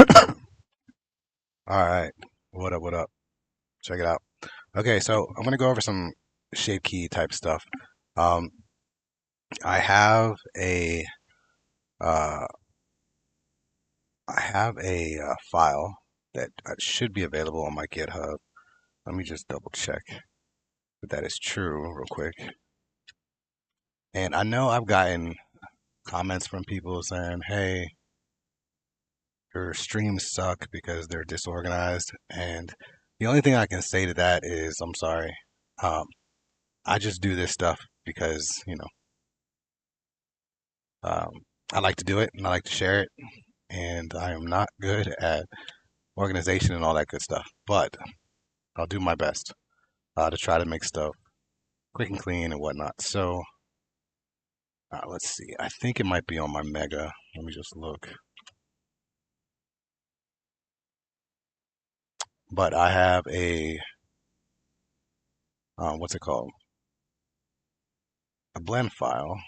All right. What up? What up? Check it out. Okay, so I'm gonna go over some shape key type stuff. Um, I have a uh, file that should be available on my GitHub. Let me just double check that that is true real quick. And I know I've gotten comments from people saying, "Hey, your streams suck because they're disorganized." And the only thing I can say to that is, I'm sorry. Um, I just do this stuff because, Um, I like to do it and I like to share it, and I am not good at organization and all that good stuff, but I'll do my best to try to make stuff quick and clean and whatnot. So let's see. I think it might be on my Mega. Let me just look. But I have a what's it called? A blend file.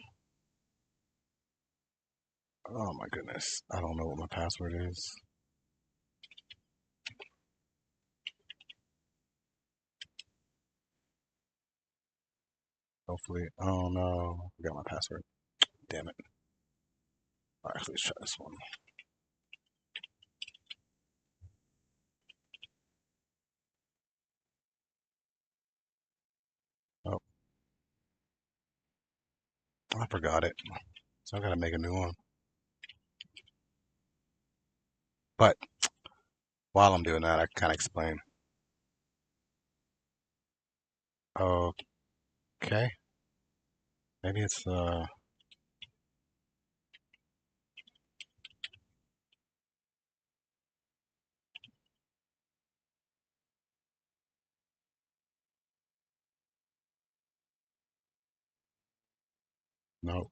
Oh my goodness. I don't know what my password is. Hopefully. Oh no. I forgot my password. Damn it. All right, let's try this one. Oh, I forgot it. So I gotta make a new one. But while I'm doing that, I can kind of explain. Okay, maybe it's no.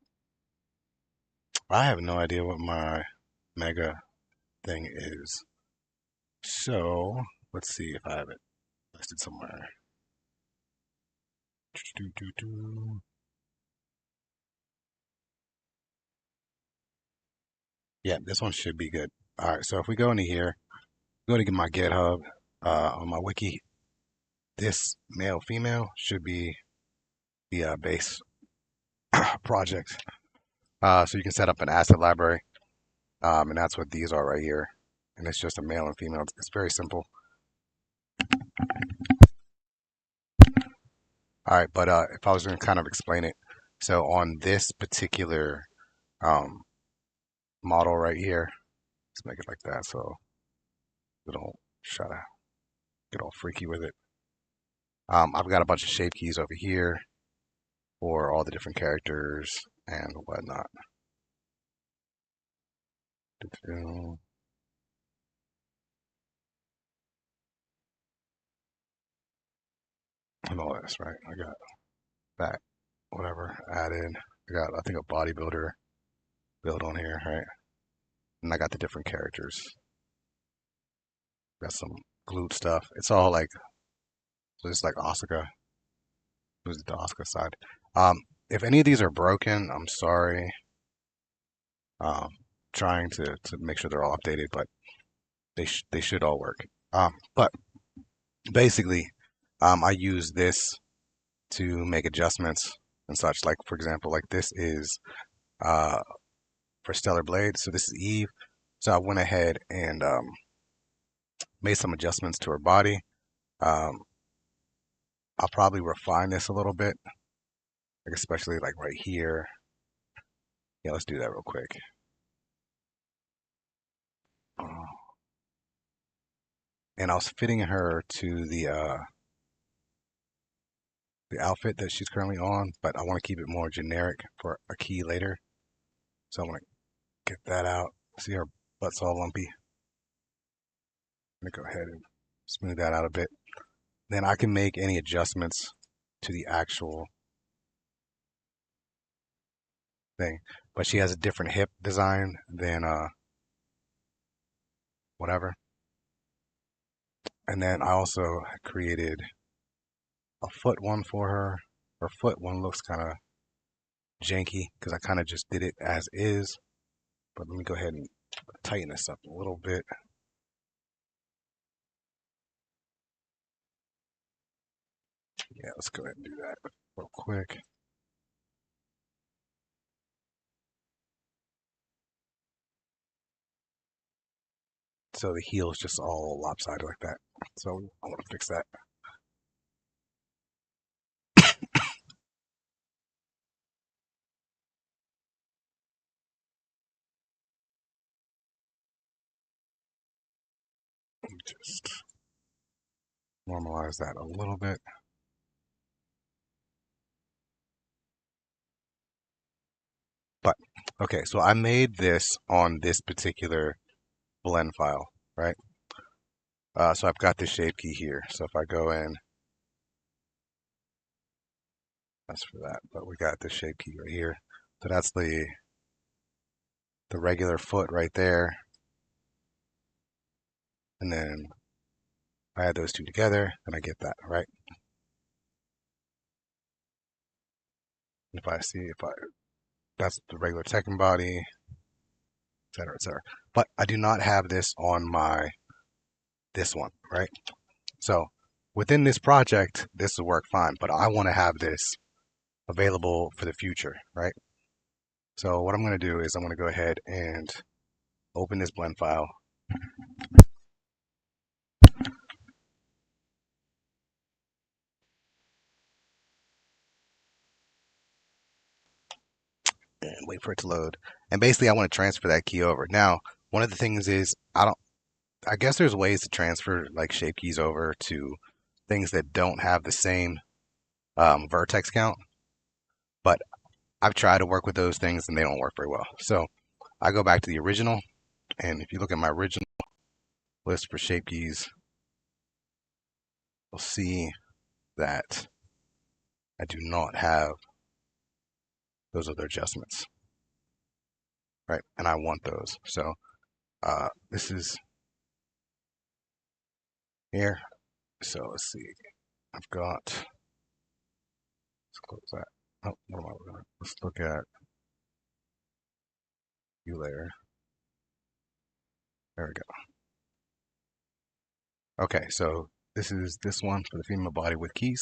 I have no idea what my Mega thing is. So let's see if I have it listed somewhere. Yeah, this one should be good. All right, so if we go into here, go to get my GitHub on my wiki. This male female should be the base project. So you can set up an asset library, and that's what these are right here. And it's just a male and female. It's very simple. All right, but if I was going to kind of explain it, so on this particular um, model right here, let's make it like that so we don't try to get all freaky with it. I've got a bunch of shape keys over here for all the different characters and whatnot. And all this, right? I got that, whatever, added. I got, I think, a bodybuilder build on here, right? And I got the different characters. Got some glute stuff. It's all like, so it's like Asuka. Who's the Asuka side? Um, if any of these are broken, I'm sorry. Um, trying to make sure they're all updated, but they should all work. But basically, I use this to make adjustments and such. Like for example, like this is uh, for Stellar Blade, so this is Eve. So I went ahead and made some adjustments to her body. Um, I'll probably refine this a little bit, like especially like right here. Yeah, let's do that real quick. Uh, and I was fitting her to the outfit that she's currently on, but I want to keep it more generic for a key later. So I'm gonna get that out. See her butt's all lumpy. I'm gonna go ahead and smooth that out a bit. Then I can make any adjustments to the actual thing. But she has a different hip design than whatever. And then I also created a foot one for her. Her foot one looks kind of janky because I kind of just did it as is. But let me go ahead and tighten this up a little bit. Yeah, let's go ahead and do that real quick. So the heel is just all lopsided like that. So I want to fix that. Just normalize that a little bit. But okay, so I made this on this particular blend file, right? So I've got the shape key here. So if I go in, that's for that. But we got the shape key right here. So that's the regular foot right there. And then I add those two together and I get that, right? If I see, if I, that's the regular Tekken body, et cetera, et cetera. But I do not have this on this one, right? So within this project, this will work fine, but I want to have this available for the future, right? So what I'm going to do is I'm going to go ahead and open this blend file. And wait for it to load. And basically I want to transfer that key over. Now, one of the things is I guess there's ways to transfer like shape keys over to things that don't have the same vertex count, but I've tried to work with those things and they don't work very well. So I go back to the original, and if you look at my original list for shape keys, you'll see that I do not have those other adjustments, right? And I want those. So this is here. So let's see. I've got, let's close that. Oh, what am I looking at? Let's look at view layer. There we go. Okay, so this is this one for the female body with keys,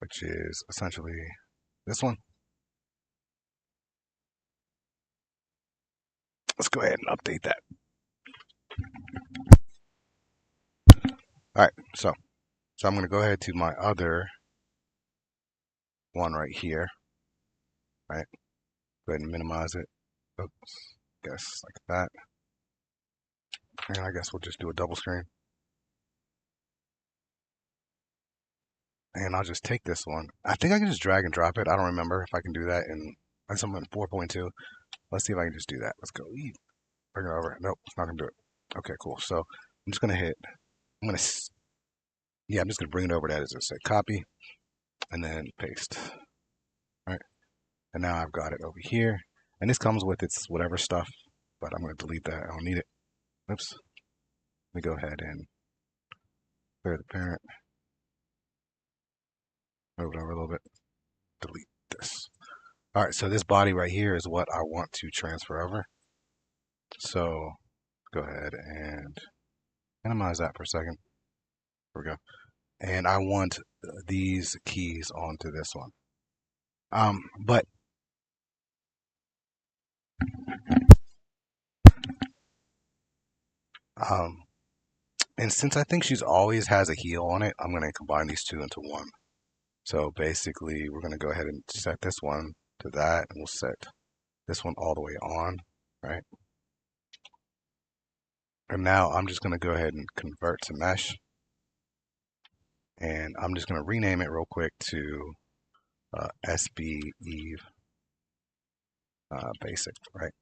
which is essentially this one. Let's go ahead and update that. All right, so I'm going to go ahead to my other one right here, right? Go ahead and minimize it. Oops, guess like that. And I guess we'll just do a double screen. And I'll just take this one. I think I can just drag and drop it. I don't remember if I can do that in, I guess I'm in 4.2. Let's see if I can just do that. Let's go. Bring it over. Nope, it's not going to do it. Okay, cool. So I'm just going to hit, I'm going to, yeah, I'm just going to bring it over that as I say copy and then paste. All right. And now I've got it over here. And this comes with its whatever stuff, but I'm going to delete that. I don't need it. Oops. Let me go ahead and clear the parent. Move it over a little bit. Delete this. All right, so this body right here is what I want to transfer over. So go ahead and minimize that for a second. There we go. And I want these keys onto this one. But um, and since I think she's always has a heel on it, I'm going to combine these two into one. So basically, we're going to go ahead and set this one to that, and we'll set this one all the way on, right? And now I'm just going to go ahead and convert to mesh. And I'm just going to rename it real quick to SB Eve basic, right?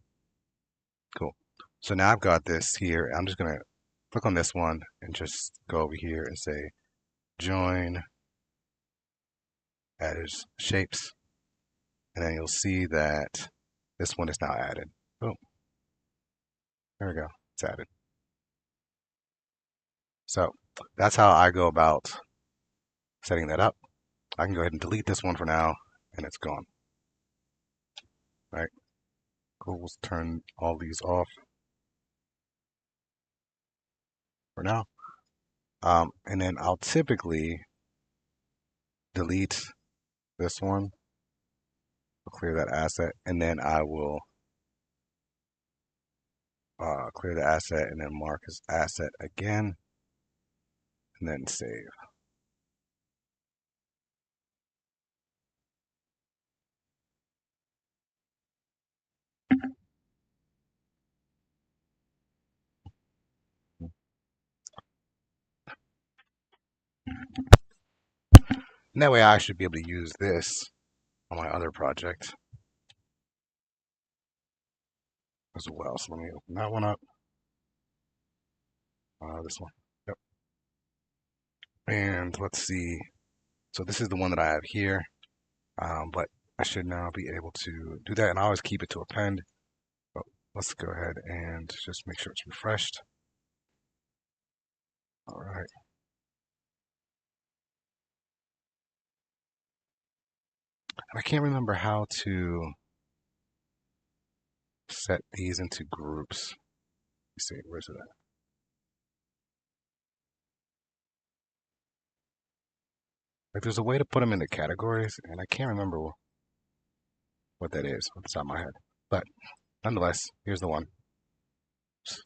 Cool. So now I've got this here. I'm just going to click on this one and just go over here and say join added shapes. And then you'll see that this one is now added. Boom. There we go. It's added. So that's how I go about setting that up. I can go ahead and delete this one for now, and it's gone. All right. Cool. We'll turn all these off for now. And then I'll typically delete this one, clear that asset, and then I will clear the asset and then mark as asset again, and then save. And that way I should be able to use this on my other project as well. So let me open that one up. This one. Yep. And let's see. So this is the one that I have here, but I should now be able to do that. And I always keep it to append. But let's go ahead and just make sure it's refreshed. All right. And I can't remember how to set these into groups. Let's see, where's it at? Like there's a way to put them into categories, and I can't remember what that is off the top of my head. But nonetheless, here's the one. If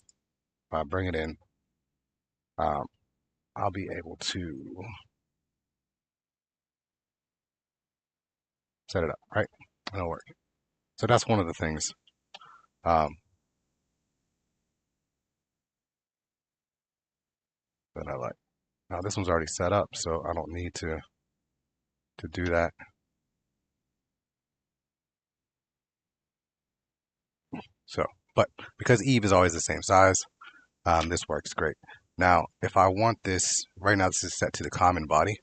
I bring it in, um, I'll be able to set it up, right? It'll work. So that's one of the things um, that I like. Now this one's already set up, so I don't need to do that. So, but because Eve is always the same size, this works great. Now, if I want this, right now this is set to the common body,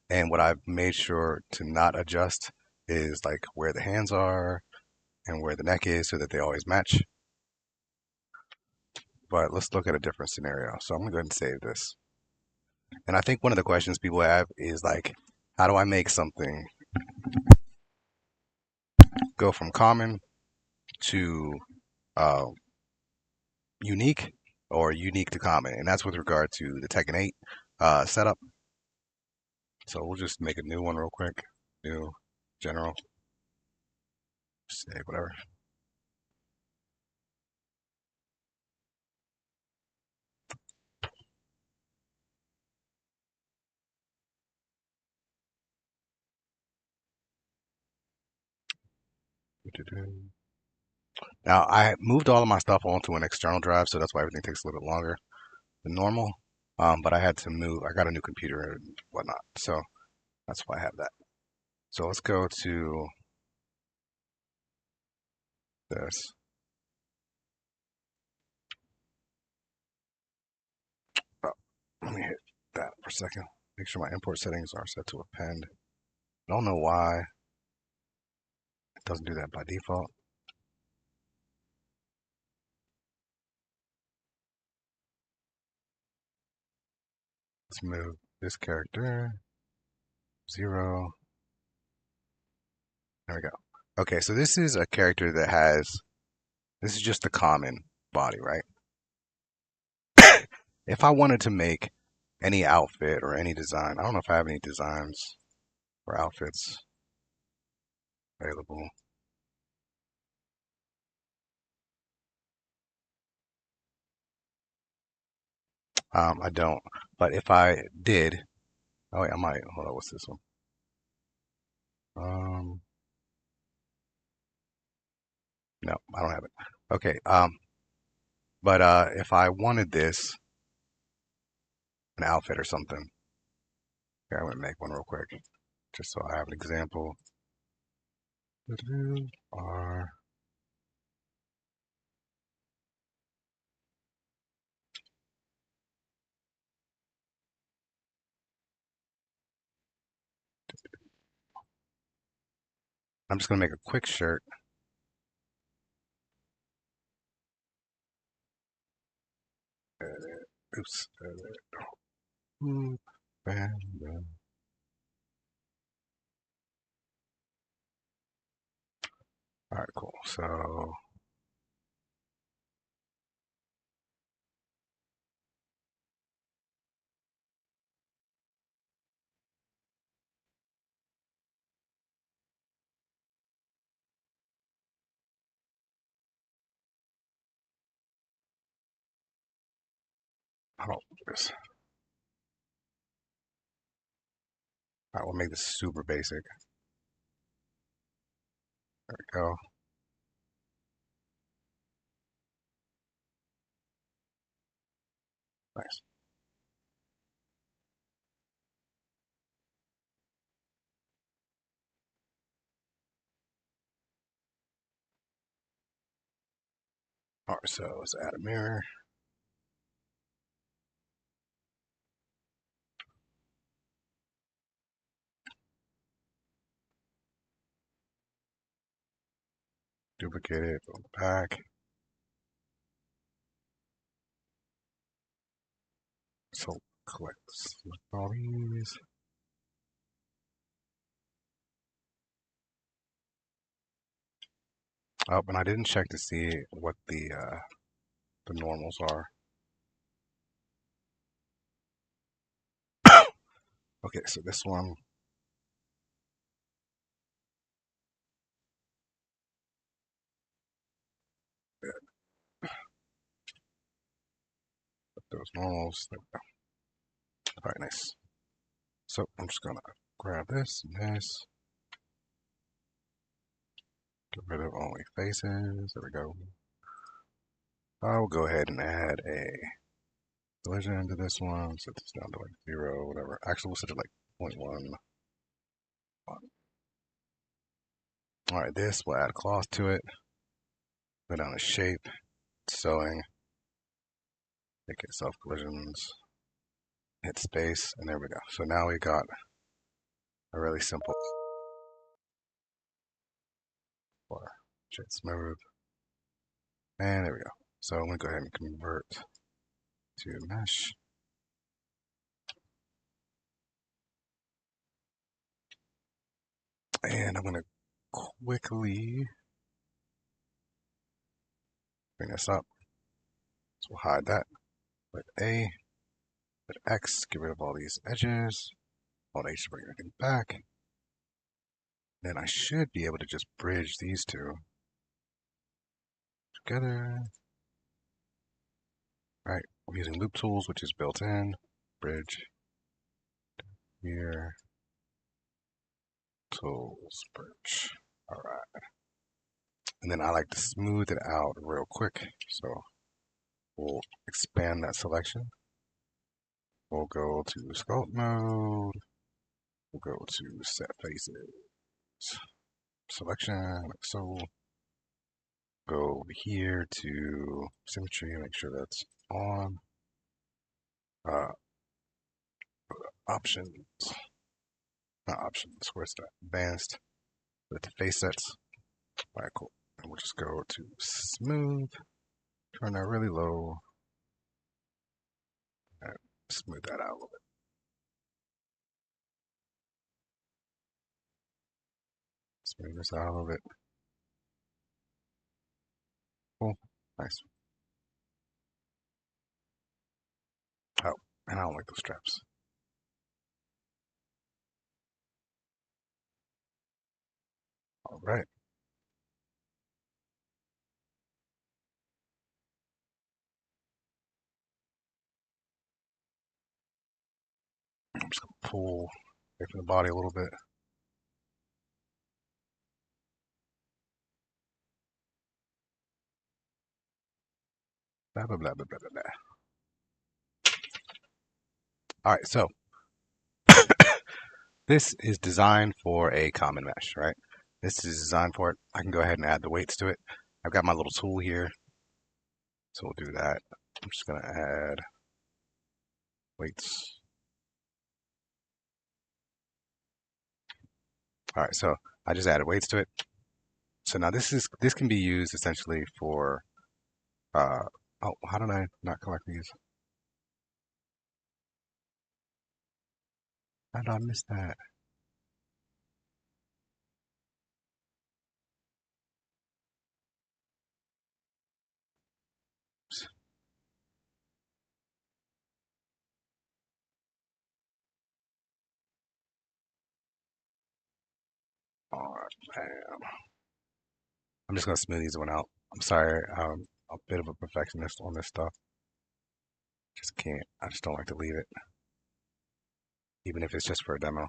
and what I've made sure to not adjust is like where the hands are and where the neck is so that they always match. But let's look at a different scenario. So I'm gonna go ahead and save this. And I think one of the questions people have is like, how do I make something go from common to uh, unique or unique to common? And that's with regard to the Tekken 8 setup. So we'll just make a new one real quick. New general. Say whatever. Now I moved all of my stuff onto an external drive, so that's why everything takes a little bit longer than normal. But I had to move. I got a new computer and whatnot, so that's why I have that. So let's go to this. Oh, let me hit that for a second. Make sure my import settings are set to append. I don't know why it doesn't do that by default. Let's move this character 0. There we go. Okay, so this is a character that has, this is just the common body, right? If I wanted to make any outfit or any design, I don't know if I have any designs for outfits available. I don't. But if I did, oh wait, I might. Hold on, what's this one? Um, no, I don't have it. Okay. But if I wanted this, an outfit or something, here, I'm gonna make one real quick, just so I have an example. R. I'm just gonna make a quick shirt. Oops. Bam, bam. All right, cool. So How about this? All right, we'll make this super basic. There we go. Nice. All right, so let's add a mirror. Duplicate it, go back. So click all these. Oh, and I didn't check to see what the normals are. Okay, so this one, those normals. There we go. All right, nice. So I'm just gonna grab this and this. Get rid of only faces. There we go. I'll go ahead and add a collision to this one. Set this down to like 0, whatever. Actually, we'll set it like 0.1. All right, this, we'll add cloth to it. Go down to shape, sewing, make it self collisions, hit space, and there we go. So now we got a really simple or shade smooth. And there we go. So I'm gonna go ahead and convert to mesh. And I'm gonna quickly bring this up. So we'll hide that with A, with X, get rid of all these edges. Hold H to bring everything back. Then I should be able to just bridge these two together. All right, we're using loop tools, which is built in. Bridge here, tools, bridge. All right. And then I like to smooth it out real quick. So we'll expand that selection. We'll go to sculpt mode. We'll go to set faces. Selection, like so. Go over here to symmetry, make sure that's on. Uh, options, not options, where's that? Advanced, with the face sets. All right, cool. And we'll just go to smooth, turn that really low, and smooth that out a little bit. Smooth this out a little bit. Cool, nice. Oh, and I don't like those straps. All right. I'm just gonna pull away from the body a little bit. Blah, blah, blah, blah, blah, blah, blah. All right, so this is designed for a common mesh, right? This is designed for it. I can go ahead and add the weights to it. I've got my little tool here, so we'll do that. I'm just gonna add weights. All right, so I just added weights to it. So now this can be used essentially for oh, how did I not collect these? How did I miss that? All right, bam. I'm just gonna smooth these one out. I'm sorry, a bit of a perfectionist on this stuff. Just can't. I just don't like to leave it, even if it's just for a demo.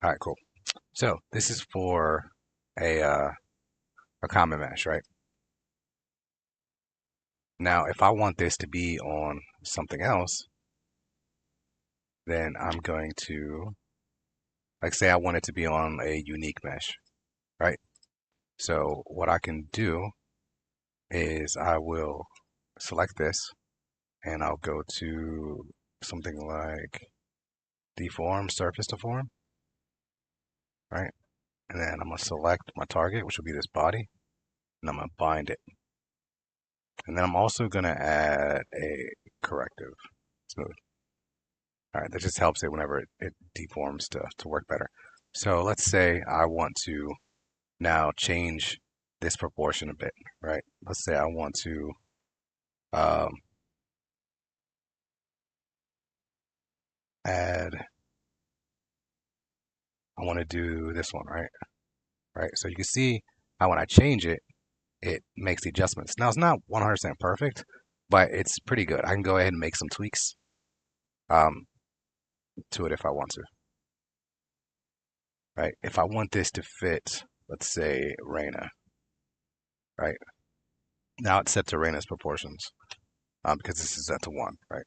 All right, cool. So this is for a uh, a common mesh, right? Now, if I want this to be on something else, then I'm going to, like, say I want it to be on a unique mesh, right? So what I can do is I will select this and I'll go to something like deform, surface deform, right? And then I'm gonna select my target, which will be this body, and I'm gonna bind it. And then I'm also gonna add a corrective smooth. All right, that just helps it whenever it deforms to work better. So let's say I want to now change this proportion a bit, right? Let's say I want to um, add, I want to do this one, right? Right. So you can see how when I change it, it makes the adjustments. Now it's not 100% perfect, but it's pretty good. I can go ahead and make some tweaks um, to it if I want to, right? If I want this to fit, let's say Reina, right? Now it's set to Reina's proportions because this is set to 1, right?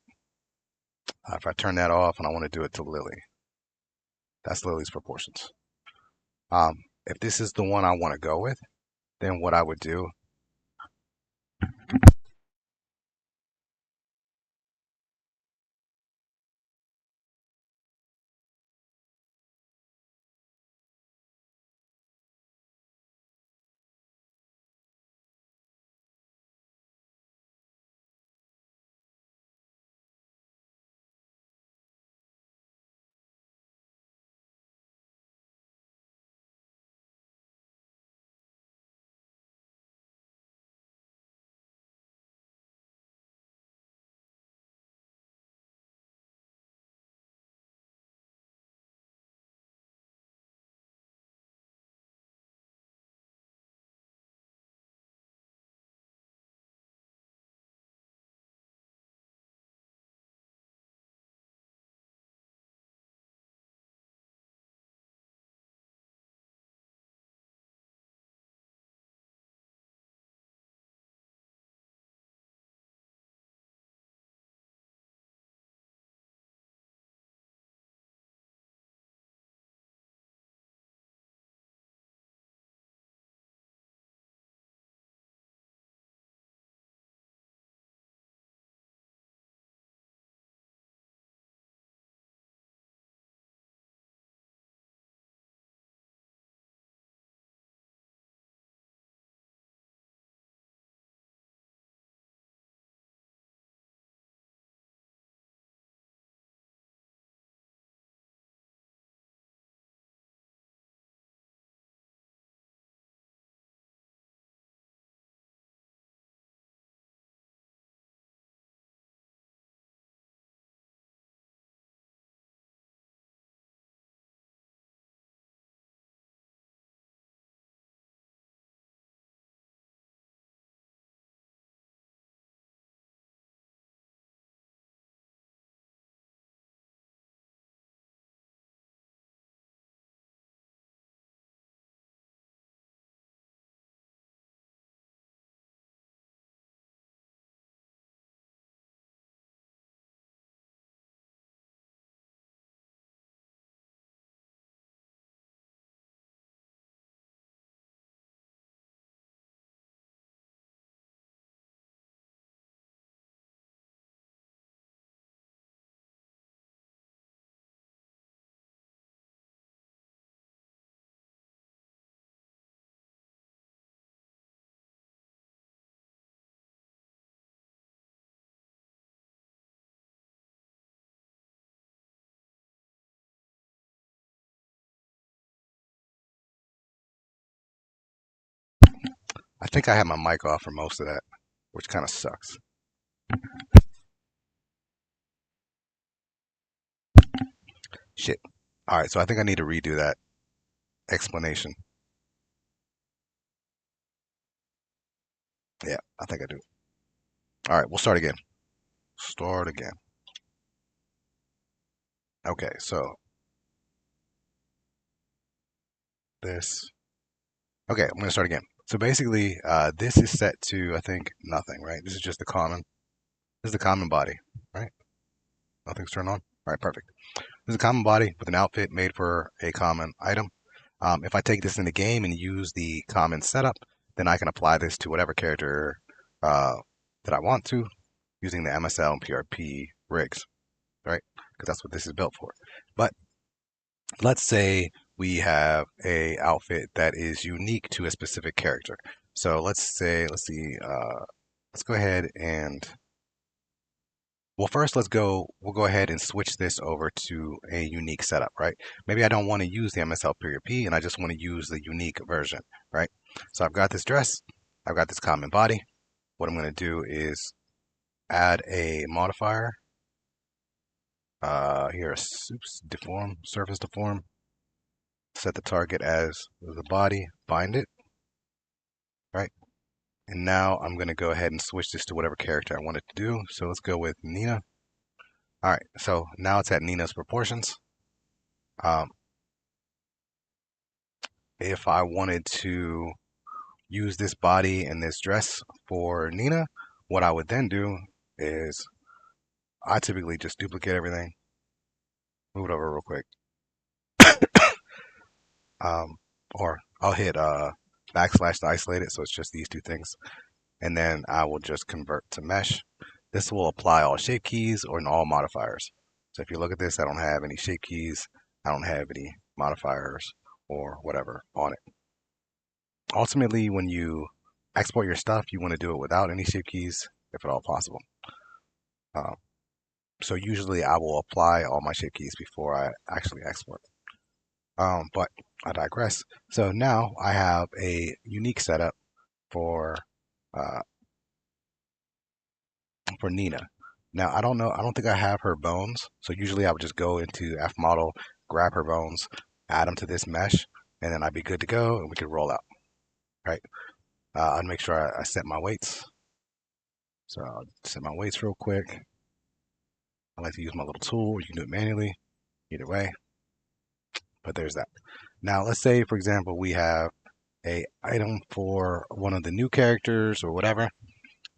If I turn that off and I want to do it to Lily, that's Lily's proportions. If this is the one I want to go with, then what I would do, I think I had my mic off for most of that, which kind of sucks. Shit. All right, so I think I need to redo that explanation. Yeah, I think I do. All right, we'll start again. start again. Okay, so this. Okay, I'm gonna start again. So basically, this is set to, I think, nothing, right? This is just the common. This is the common body, right? Nothing's turned on. All right, perfect. This is a common body with an outfit made for a common item. If I take this in the game and use the common setup, then I can apply this to whatever character uh, that I want to using the MSL and PRP rigs, right? Because that's what this is built for. But let's say we have a outfit that is unique to a specific character. So let's say, let's go ahead and, well, first we'll go ahead and switch this over to a unique setup, right? Maybe I don't want to use the MSL PRP and I just want to use the unique version, right? So I've got this dress, I've got this common body. What I'm going to do is add a modifier here, a surface deform, set the target as the body, bind it, right? And now I'm going to go ahead and switch this to whatever character I want it to do. So let's go with Nina. All right, so now it's at Nina's proportions. Um, if I wanted to use this body and this dress for Nina, what I would then do is I typically just duplicate everything, move it over real quick, um, or I'll hit backslash to isolate it, so it's just these two things, and then I will just convert to mesh. This will apply all shape keys or in all modifiers. So if you look at this, I don't have any shape keys, I don't have any modifiers or whatever on it. Ultimately, when you export your stuff, you want to do it without any shape keys, if at all possible. Um, so usually I will apply all my shape keys before I actually export. But I digress. So now I have a unique setup for uh, for Nina. Now I don't know. I don't think I have her bones. So usually I would just go into F model, grab her bones, add them to this mesh, and then I'd be good to go, and we could roll out. Right. I'd make sure I set my weights. So I'll set my weights real quick. I like to use my little tool. You can do it manually. Either way. But there's that. Now let's say, for example, we have a item for one of the new characters or whatever.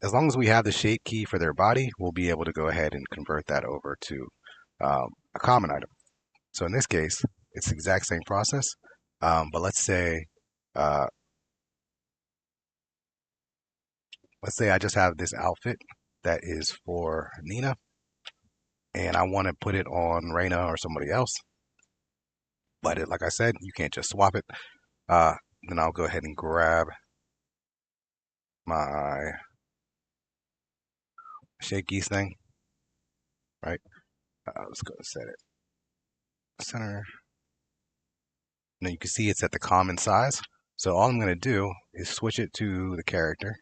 As long as we have the shape key for their body, we'll be able to go ahead and convert that over to a common item. So in this case, it's the exact same process. But uh, let's say I just have this outfit that is for Nina, and I want to put it on Reyna or somebody else. But like I said, you can't just swap it. Then I'll go ahead and grab my shape keys thing, right? Let's go set it center. Now you can see it's at the common size. So all I'm going to do is switch it to the character.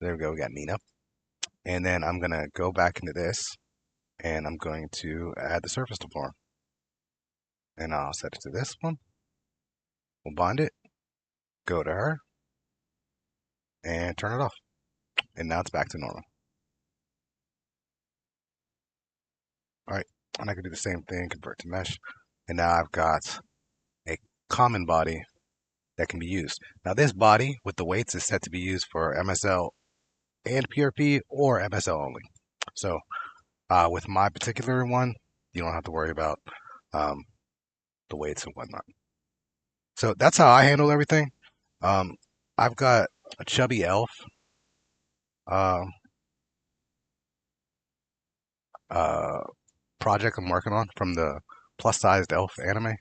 There we go, we got Nina. And then I'm going to go back into this and I'm going to add the surface deform. And I'll set it to this one. We'll bind it, go to her, and turn it off. And now it's back to normal. All right, and I can do the same thing, convert to mesh. And now I've got a common body that can be used. Now this body with the weights is set to be used for MSL and PRP or MSL only. So with my particular one, you don't have to worry about um, the weights and whatnot. So that's how I handle everything. Um, I've got a chubby elf uh, uh, project I'm working on from the plus sized elf anime.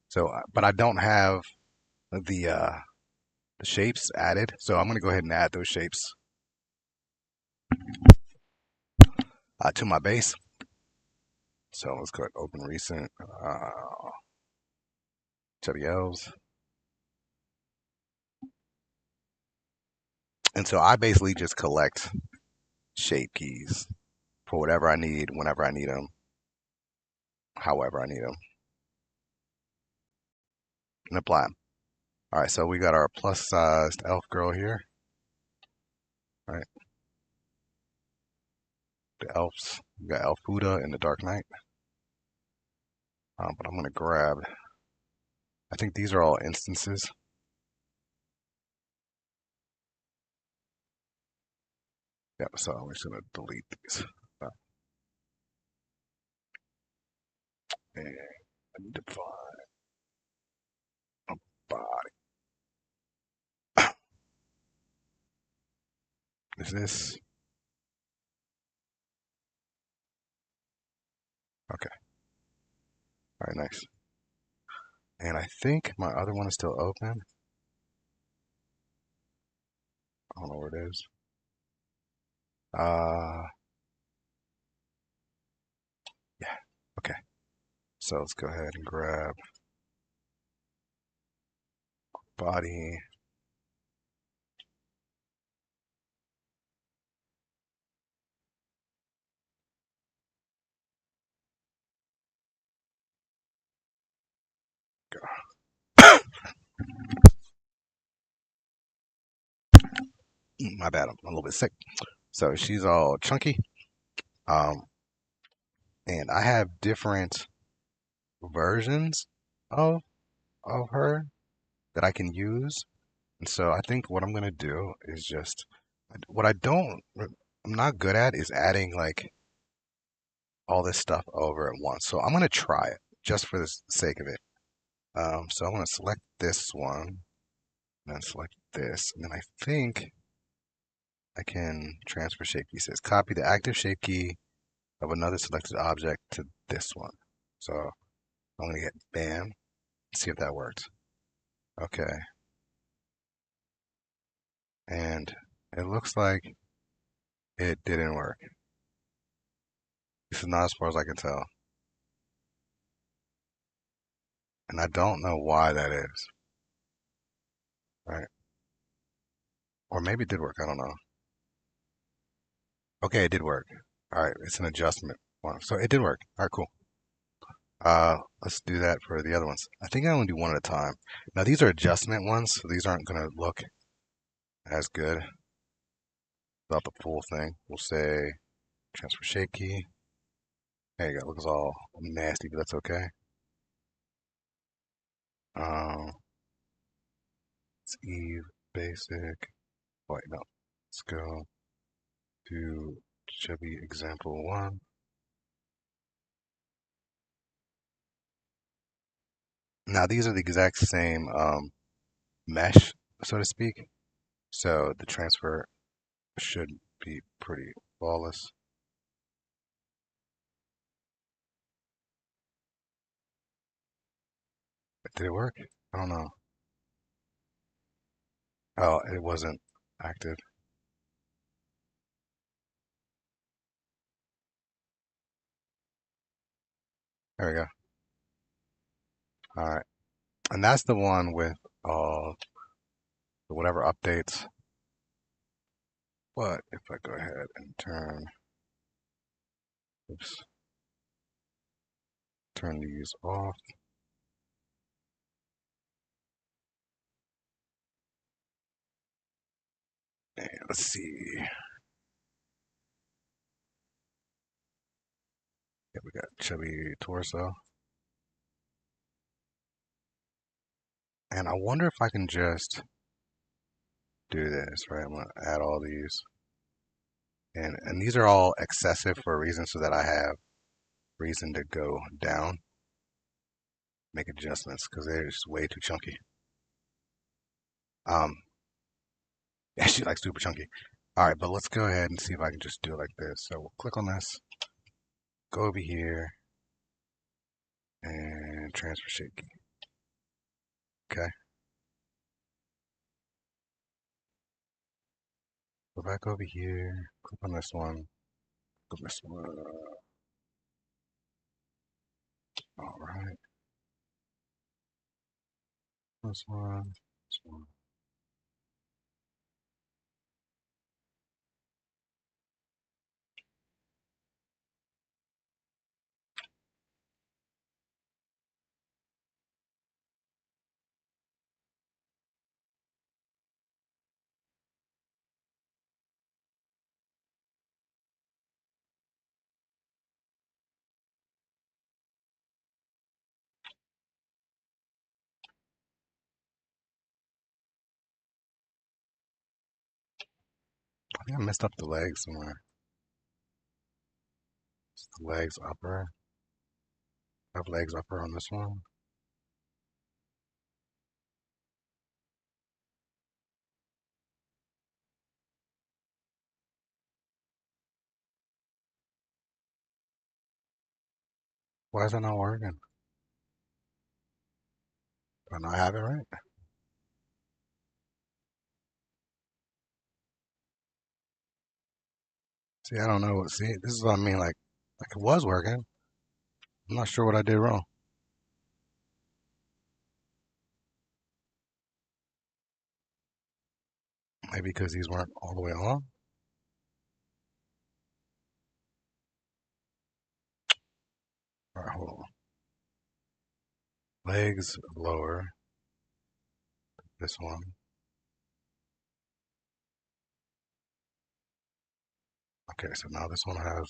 So, but I don't have the shapes added. So I'm going to go ahead and add those shapes to my base. So let's go open recent chubby elves. And so I basically just collect shape keys for whatever I need, whenever I need them, however I need them, and apply them. All right, so we got our plus-sized elf girl here. All right. the elves. We got Elfuda in the Dark Knight. But I'm gonna grab. I think these are all instances. Yep. So I'm just gonna delete these. And define a body. Is this okay? All right, nice. And I think my other one is still open. I don't know where it is. Yeah. Okay. So let's go ahead and grab body. My bad. I'm a little bit sick. So she's all chunky. Um, and I have different versions of her that I can use. And so I think what I'm gonna do is just what I'm not good at is adding like all this stuff over at once. So I'm gonna try it just for the sake of it. So I'm gonna select this one, and then select this, and then I think I can transfer shape key. It says copy the active shape key of another selected object to this one. So I'm gonna hit bam, see if that works. Okay, and it looks like it didn't work. This is not as far as I can tell, and I don't know why that is. Right? Or maybe it did work. I don't know. Okay, it did work. All right, it's an adjustment one, so it did work. All right, cool. Let's do that for the other ones. I think I only do one at a time. Now these are adjustment ones, so these aren't gonna look as good without the full thing. We'll say transfer shape key. There you go. Looks all nasty, but that's okay. Um, it's Eve basic. Wait, no. Let's go to Chubby example one. Now these are the exact same mesh, so to speak. So the transfer should be pretty flawless. Did it work? I don't know. Oh, it wasn't active. There we go. All right. And that's the one with whatever updates. But if I go ahead and oops, turn these off. And let's see. Yeah, we got chubby torso. And I wonder if I can just do this, right? I'm gonna add all these. And these are all excessive for a reason so that I have reason to go down, make adjustments because they're just way too chunky. Um, yeah, she likes super chunky. All right, but let's go ahead and see if I can just do it like this. So we'll click on this, go over here, and transfer shape key. Okay. Go back over here, click on this one, click on this one. All right. This one, this one. I messed up the legs somewhere. It's the legs upper. I have legs upper on this one. Why is that not working? Do I not have it right? See, I don't know. See, this is what I mean. Like it was working. I'm not sure what I did wrong. Maybe because these weren't all the way on. All right, hold on. Legs lower. This one. Okay, so now this one has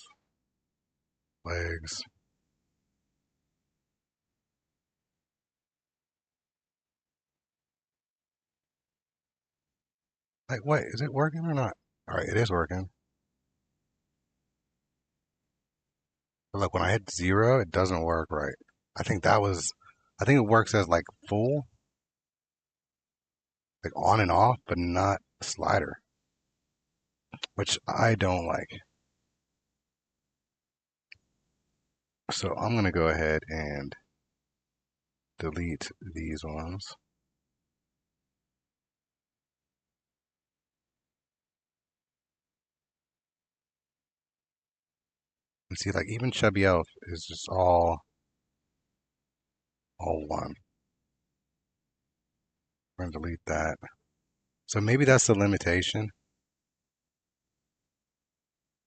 legs. Like, wait, is it working or not? All right, it is working. But look, when I hit zero, it doesn't work right. I think that was, I think it works as like full, like on and off, but not slider, which I don't like. So I'm gonna go ahead and delete these ones. And see, like even Chubby Elf is just all one. We're gonna delete that. So maybe that's the limitation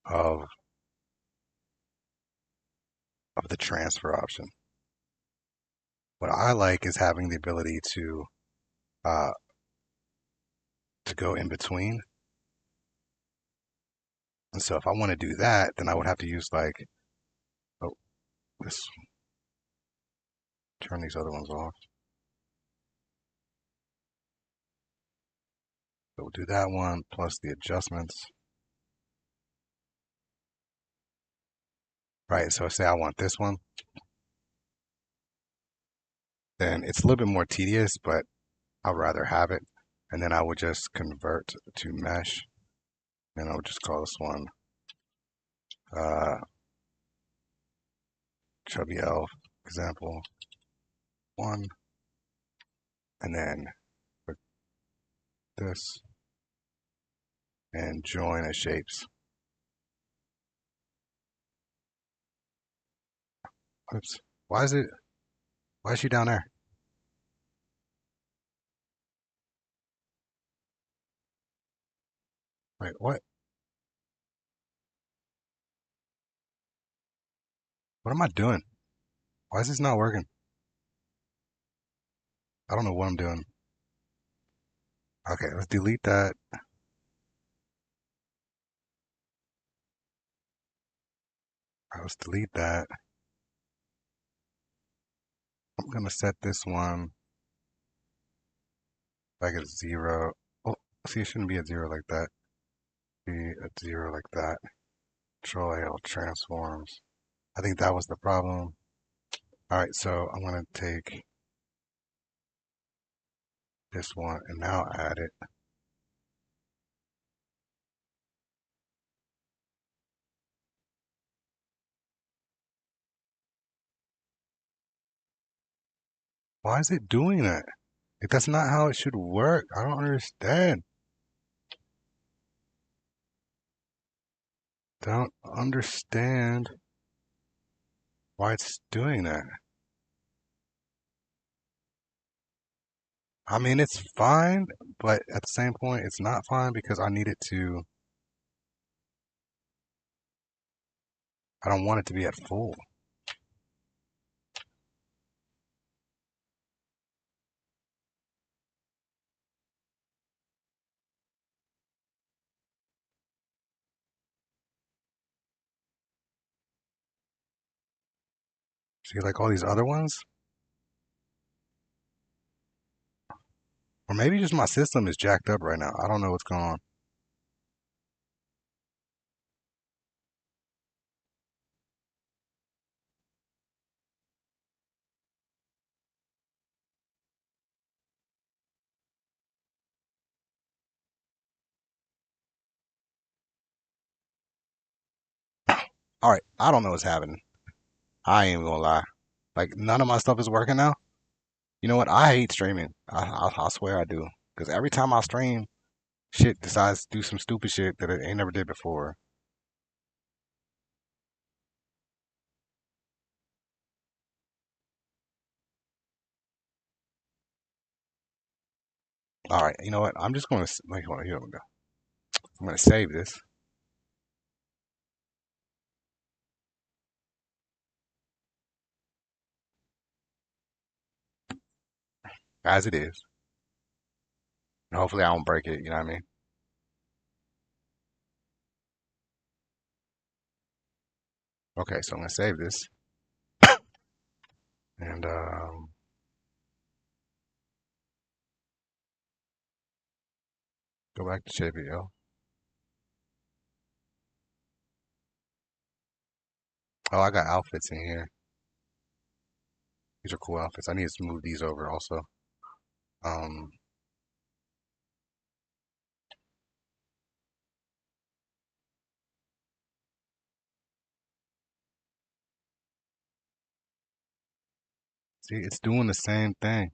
of the transfer option. What I like is having the ability uh, to go in between. And so if I want to do that, then I would have to use like, oh, this, turn these other ones off. So we'll do that one plus the adjustments. Right, so say I want this one, then it's a little bit more tedious, but I'd rather have it. And then I would just convert to mesh. And I would just call this one uh, Chubby Elf example one. And then put this and join as shapes. Oops. Why is she down there? Wait, what? What am I doing? Why is this not working? I don't know what I'm doing. Okay, let's delete that. Let's delete that. I'm gonna set this one back at zero. Oh, see, it shouldn't be at zero like that. Be at zero like that. Control L transforms. I think that was the problem. All right, so I'm gonna take this one and now add it. Why is it doing that? Like, that's not how it should work. I don't understand. Don't understand why it's doing that. I mean, it's fine, but at the same point, it's not fine because I need it to, I don't want it to be at full. See, like all these other ones? Or maybe just my system is jacked up right now. I don't know what's going on. All right, I don't know what's happening. I ain't even gonna lie. Like none of my stuff is working now. You know what? I hate streaming. I swear I do. Because every time I stream, shit decides to do some stupid shit that it ain't never did before. All right, you know what? I'm just gonna like, hold on, here we go. I'm gonna save this as it is. And hopefully I don't break it. You know what I mean? Okay, so I'm gonna save this and go back to JBL. Oh, I got outfits in here. These are cool outfits. I need to move these over also. Um, see, it's doing the same thing.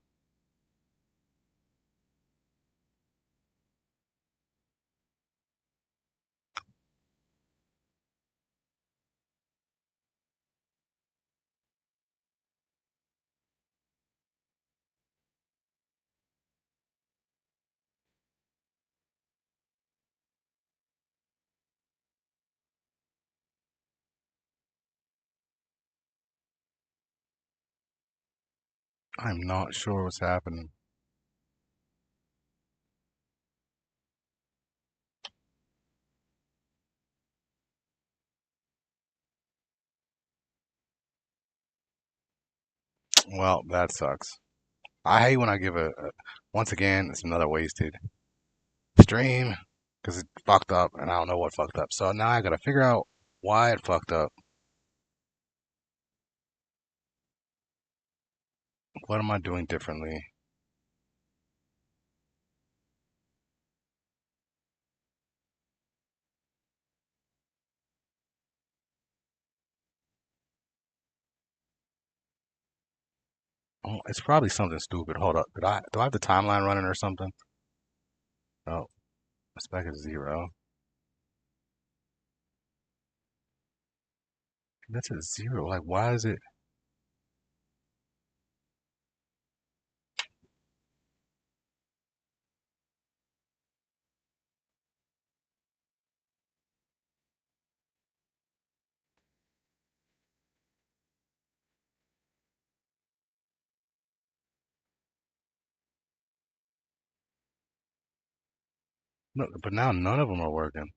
I'm not sure what's happening. Well, that sucks. I hate when I give once again, it's another wasted stream because it fucked up and I don't know what fucked up. So now I gotta figure out why it fucked up. What am I doing differently? Oh, it's probably something stupid. Hold up. Do I have the timeline running or something? Oh, spec is 0. That's a 0. Like, why is it? No, but now none of them are working.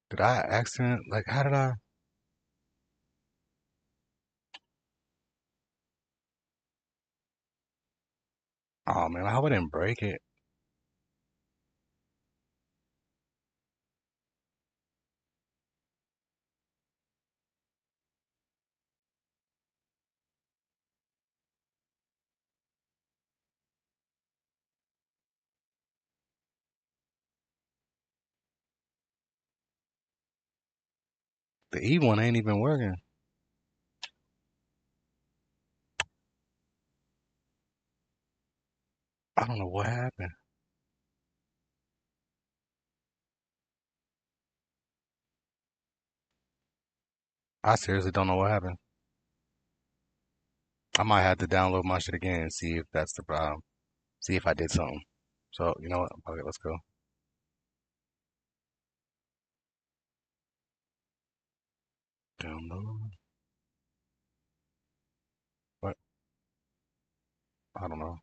Did I accident? Like, how did I? Oh man, I hope I didn't break it. The E one ain't even working. I don't know what happened. I seriously don't know what happened. I might have to download my shit again and see if that's the problem. See if I did something. So, you know what? Okay, let's go. Download. What? I don't know.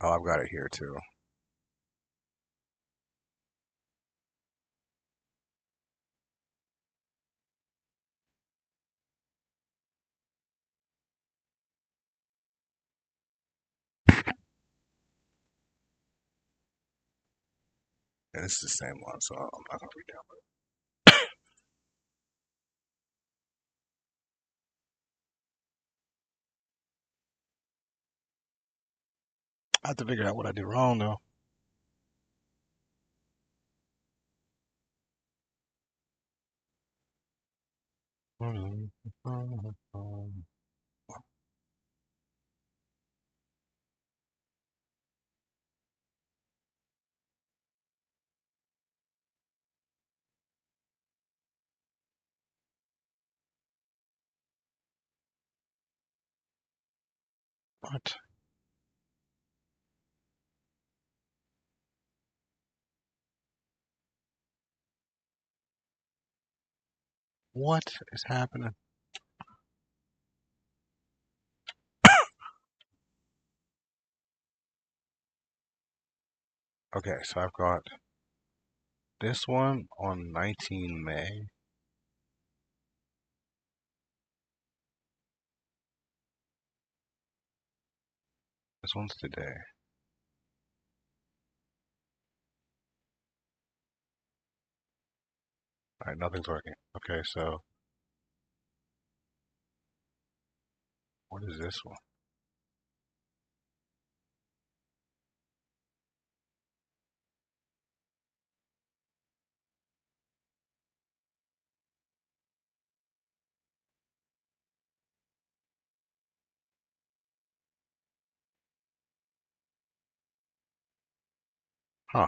Oh, I've got it here too. And this is the same one, so I'm not gonna re-download it. I have to figure out what I did wrong though. What? What is happening? Okay, so I've got this one on 19 May. This one's today. All right, nothing's working. Okay, so what is this one? Huh,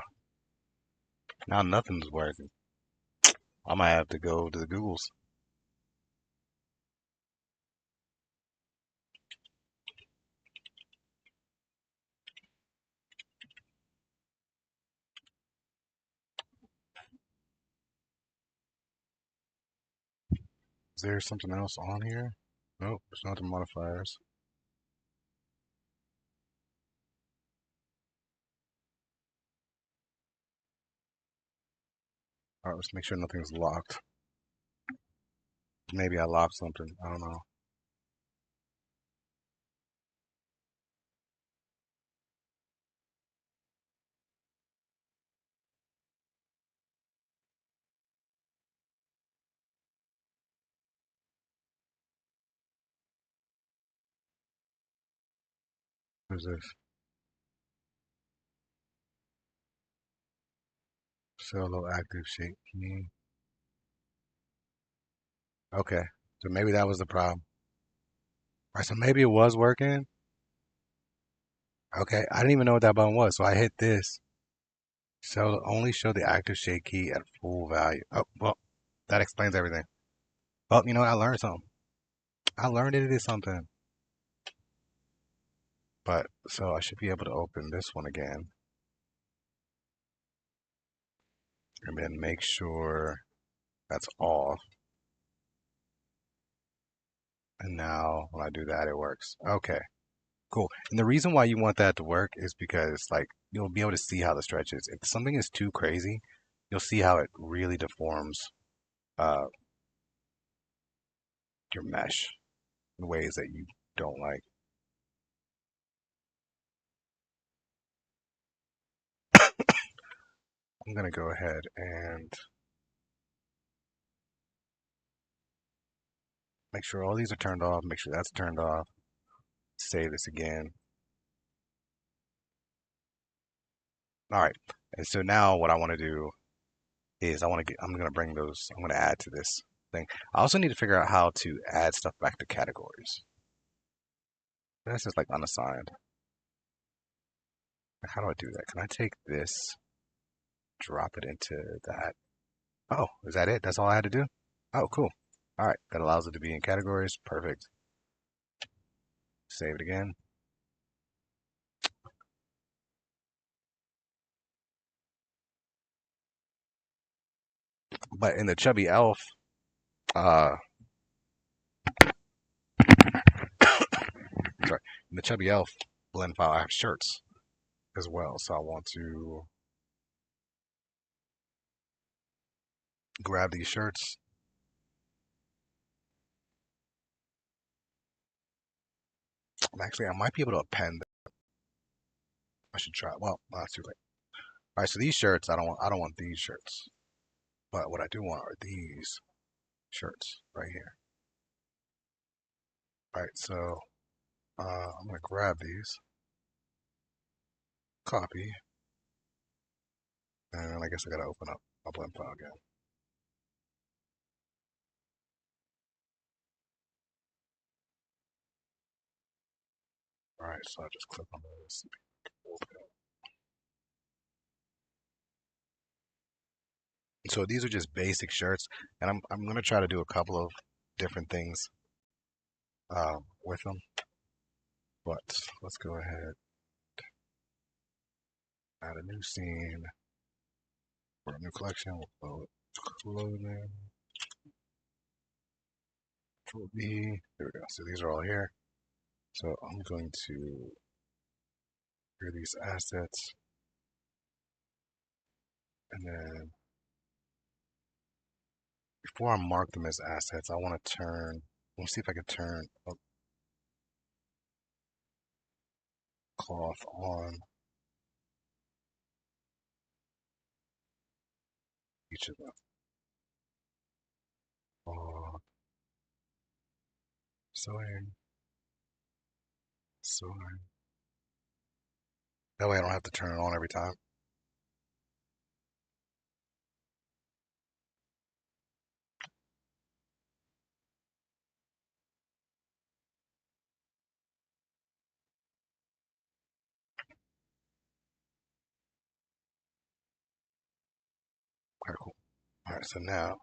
now nothing's working. I might have to go to the Googles. Is there something else on here? Nope, there's not the modifiers. All right, let's make sure nothing's locked. Maybe I locked something. I don't know. Who's this? Solo active shape key. Okay, so maybe that was the problem. All right, so maybe it was working. Okay, I didn't even know what that button was, so I hit this. So only show the active shade key at full value. Oh, well, that explains everything. Well, you know what? I learned something. I learned it is something. But, so I should be able to open this one again. And then make sure that's off. And now when I do that, it works. Okay, cool. And the reason why you want that to work is because, like, you'll be able to see how the stretch is. If something is too crazy, you'll see how it really deforms uh, your mesh in ways that you don't like. I'm gonna go ahead and make sure all these are turned off, make sure that's turned off, save this again. All right, and so now what I want to do is I'm gonna bring those, I'm gonna add to this thing. I also need to figure out how to add stuff back to categories. This is like unassigned. How do I do that? Can I take this, drop it into that? Oh, is that it? That's all I had to do? Oh, cool. All right, that allows it to be in categories. Perfect. Save it again. But in the Chubby Elf, uh, sorry, in the Chubby Elf blend file, I have shirts as well. So I want to grab these shirts. Actually, I might be able to append. I should try. Well, that's too late. All right, so these shirts, I don't want these shirts. But what I do want are these shirts right here. All right, so I'm gonna grab these, copy, and I guess I gotta open up a blend file again. All right, so I just click on this. So these are just basic shirts, and I'm gonna try to do a couple of different things with them. But let's go ahead, add a new scene for a new collection. We'll call it clothing. Control B. There we go. So these are all here. So I'm going to clear these assets, and then before I mark them as assets, I want to turn. Let me see if I can turn a cloth on each of them. Sewing, sewing. That way I don't have to turn it on every time. All right, cool. All right, so now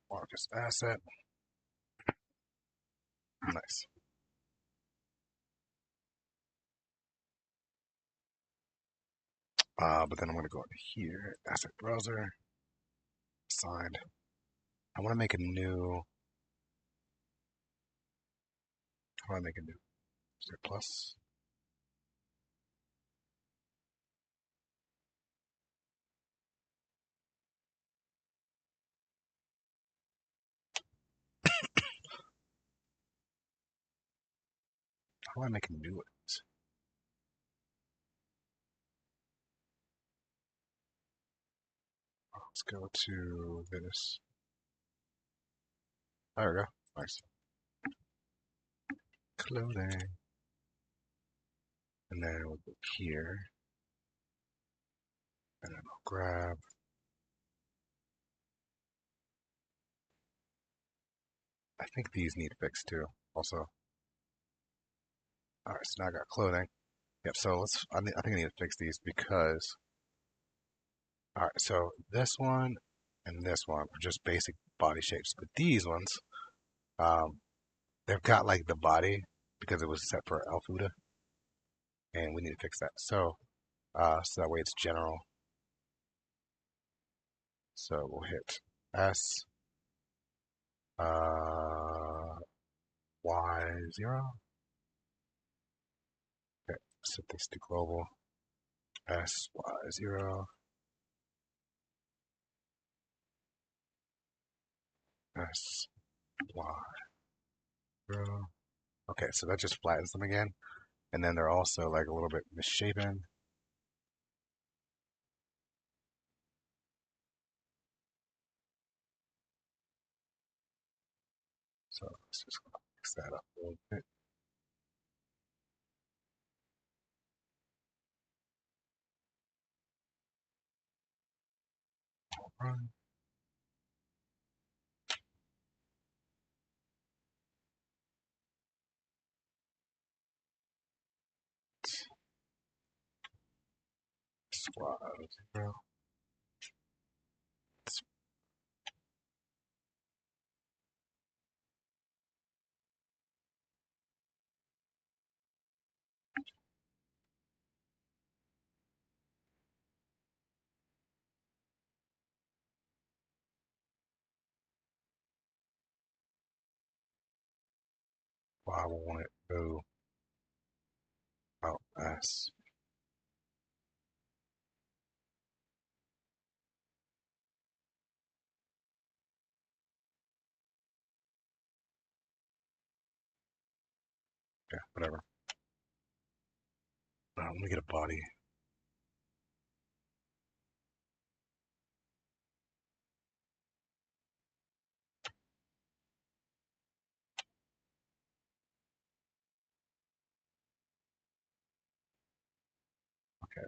mark as asset. Nice. But then I'm going to go into here, asset browser, signed. I want to make a new. How do I make a new? Is there plus? How do I make a new one? Let's go to this. There we go. Nice. Clothing. And then we'll go here. And then I'll grab. I think these need fixed too, also. All right, so now I got clothing. Yep, so I think I need to fix these because, all right, so this one and this one are just basic body shapes. But these ones, um, they've got like the body because it was set for Alfuda, and we need to fix that. So that way it's general. So we'll hit S, uh, Y0. Okay, set this to global. S, Y0, S, Y0. Okay, so that just flattens them again. And then they're also like a little bit misshapen. So let's just fix that up a little bit. Run. Squad 0. I want it to go out S. Yeah, whatever. Let me get a body.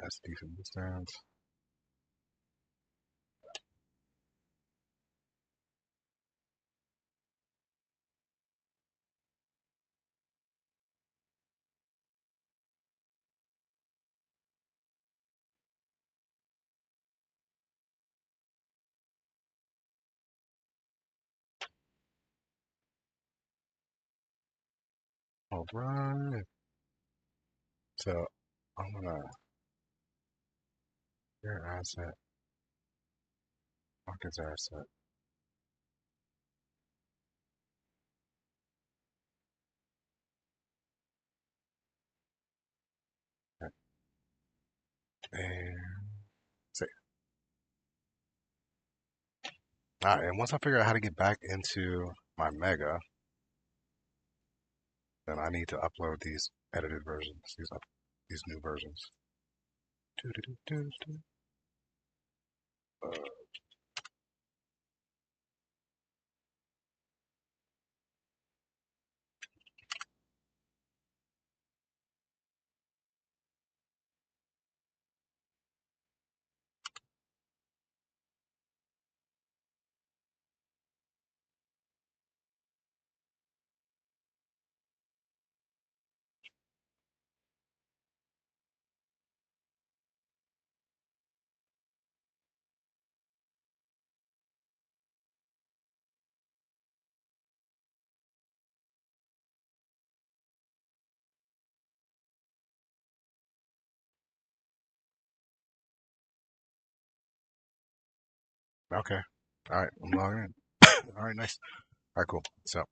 That's decent distance. All right. So I'm gonna your asset, market's asset. And say, all right. And once I figure out how to get back into my Mega, then I need to upload these edited versions, these new versions. Doo-doo-doo-doo-doo. Okay. All right. I'm logging in. All right. Nice. All right. Cool. So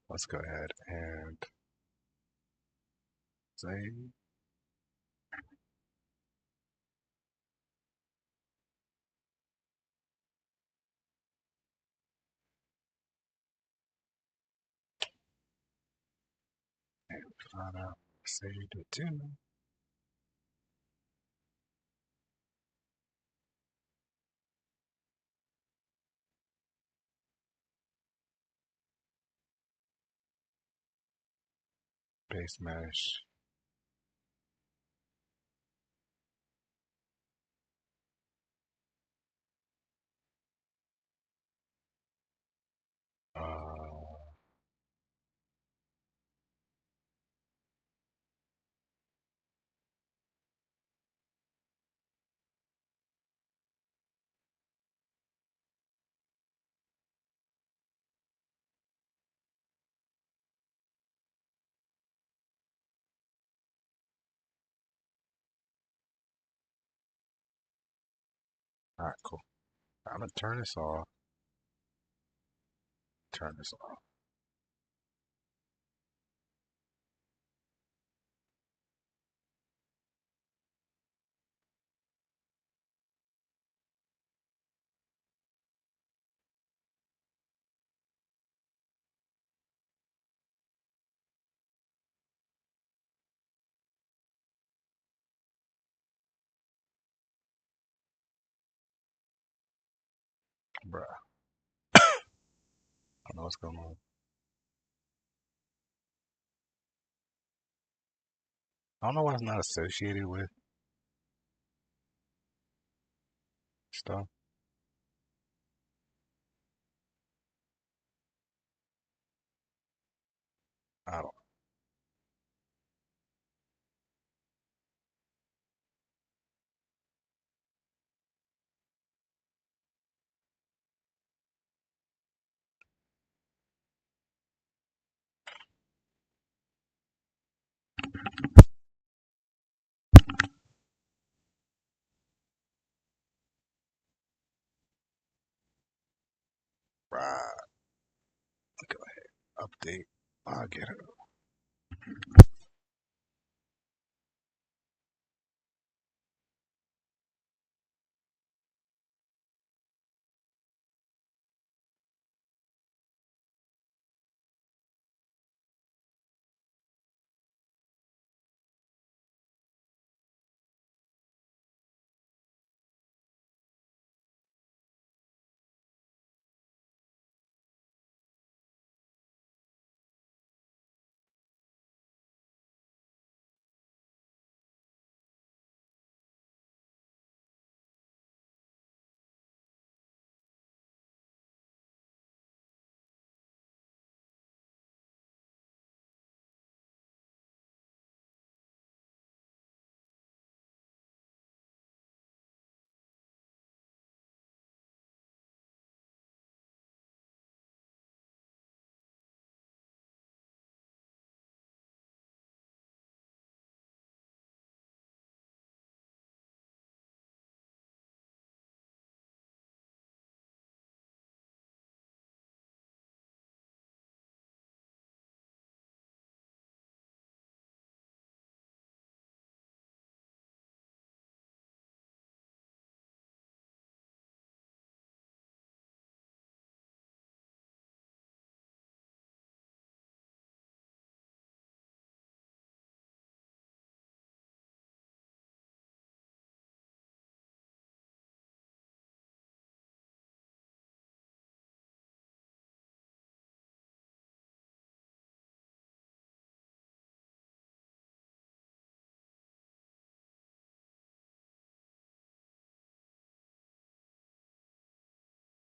let's go ahead and save. Find out. Saved it too. Base mesh. All right. Cool. I'm gonna turn this off. Turn this off. Bruh. I don't know what's going on. I don't know why it's not associated with stuff. I don't. Right. Go ahead. Update. I get it.